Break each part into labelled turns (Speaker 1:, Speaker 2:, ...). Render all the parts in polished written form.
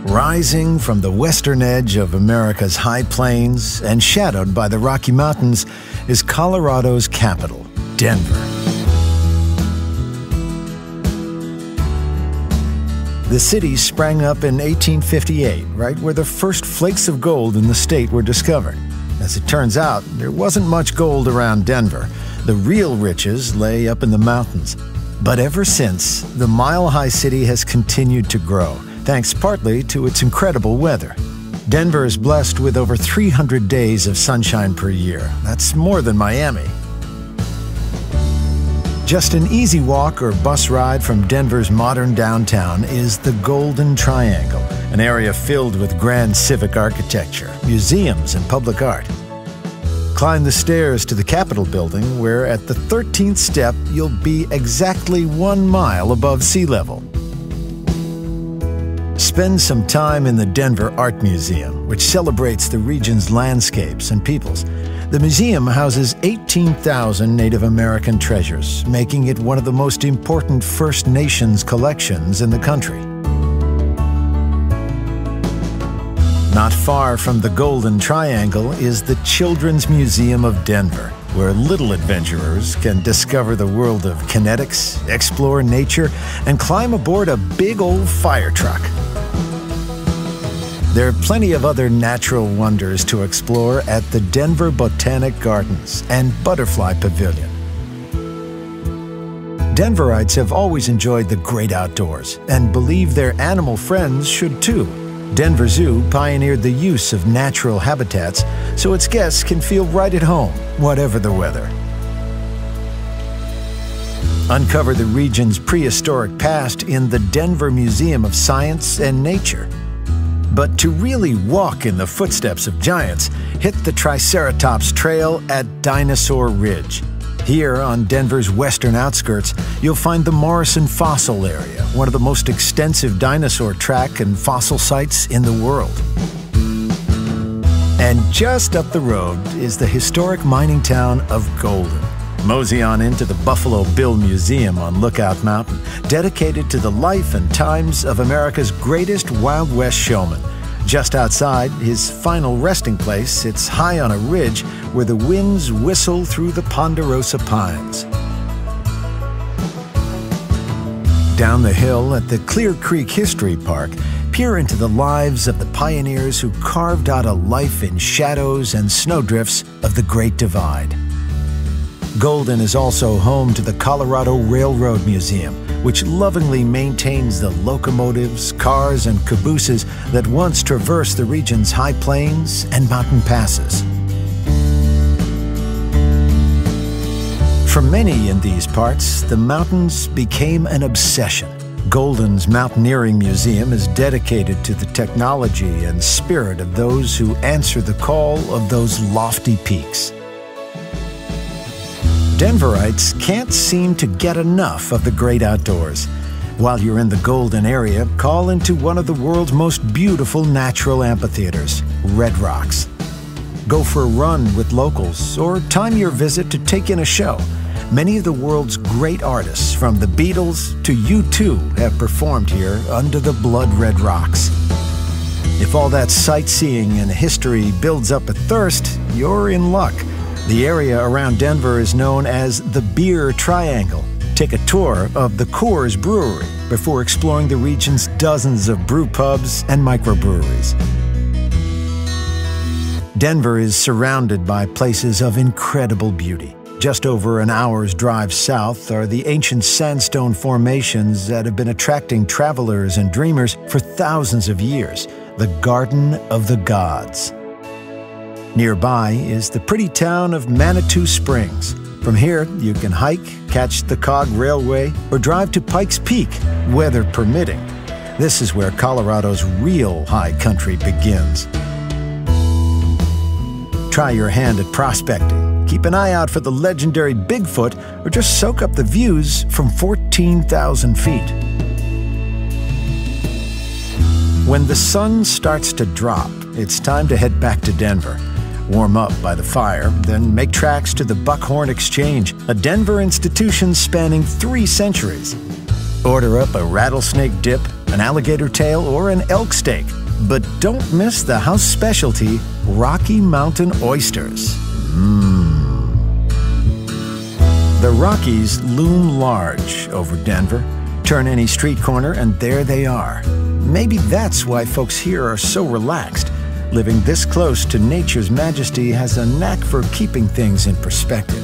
Speaker 1: Rising from the western edge of America's high plains and shadowed by the Rocky Mountains is Colorado's capital, Denver. The city sprang up in 1858, right where the first flakes of gold in the state were discovered. As it turns out, there wasn't much gold around Denver. The real riches lay up in the mountains. But ever since, the mile-high city has continued to grow, thanks partly to its incredible weather. Denver is blessed with over 300 days of sunshine per year. That's more than Miami. Just an easy walk or bus ride from Denver's modern downtown is the Golden Triangle, an area filled with grand civic architecture, museums, and public art. Climb the stairs to the Capitol building, where at the 13th step you'll be exactly 1 mile above sea level. Spend some time in the Denver Art Museum, which celebrates the region's landscapes and peoples. The museum houses 18,000 Native American treasures, making it one of the most important First Nations collections in the country. Not far from the Golden Triangle is the Children's Museum of Denver, where little adventurers can discover the world of kinetics, explore nature, and climb aboard a big old fire truck. There are plenty of other natural wonders to explore at the Denver Botanic Gardens and Butterfly Pavilion. Denverites have always enjoyed the great outdoors and believe their animal friends should too. Denver Zoo pioneered the use of natural habitats so its guests can feel right at home, whatever the weather. Uncover the region's prehistoric past in the Denver Museum of Science and Nature. But to really walk in the footsteps of giants, hit the Triceratops Trail at Dinosaur Ridge. Here, on Denver's western outskirts, you'll find the Morrison Fossil Area, one of the most extensive dinosaur track and fossil sites in the world. And just up the road is the historic mining town of Golden. Mosey on into the Buffalo Bill Museum on Lookout Mountain, dedicated to the life and times of America's greatest Wild West showman. Just outside his final resting place sits high on a ridge where the winds whistle through the ponderosa pines. Down the hill at the Clear Creek History Park, peer into the lives of the pioneers who carved out a life in shadows and snowdrifts of the Great Divide. Golden is also home to the Colorado Railroad Museum, which lovingly maintains the locomotives, cars, and cabooses that once traversed the region's high plains and mountain passes. For many in these parts, the mountains became an obsession. Golden's Mountaineering Museum is dedicated to the technology and spirit of those who answer the call of those lofty peaks. Denverites can't seem to get enough of the great outdoors. While you're in the Golden area, call into one of the world's most beautiful natural amphitheaters, Red Rocks. Go for a run with locals or time your visit to take in a show. Many of the world's great artists, from the Beatles to U2, have performed here under the blood-red rocks. If all that sightseeing and history builds up a thirst, you're in luck. The area around Denver is known as the Beer Triangle. Take a tour of the Coors Brewery before exploring the region's dozens of brew pubs and microbreweries. Denver is surrounded by places of incredible beauty. Just over an hour's drive south are the ancient sandstone formations that have been attracting travelers and dreamers for thousands of years, the Garden of the Gods. Nearby is the pretty town of Manitou Springs. From here, you can hike, catch the Cog Railway, or drive to Pikes Peak, weather permitting. This is where Colorado's real high country begins. Try your hand at prospecting. Keep an eye out for the legendary Bigfoot, or just soak up the views from 14,000 feet. When the sun starts to drop, it's time to head back to Denver. Warm up by the fire, then make tracks to the Buckhorn Exchange, a Denver institution spanning 3 centuries. Order up a rattlesnake dip, an alligator tail, or an elk steak. But don't miss the house specialty, Rocky Mountain oysters. The Rockies loom large over Denver. Turn any street corner and there they are. Maybe that's why folks here are so relaxed. Living this close to nature's majesty has a knack for keeping things in perspective.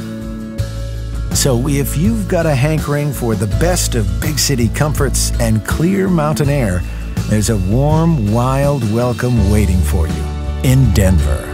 Speaker 1: So if you've got a hankering for the best of big city comforts and clear mountain air, there's a warm, wild welcome waiting for you in Denver.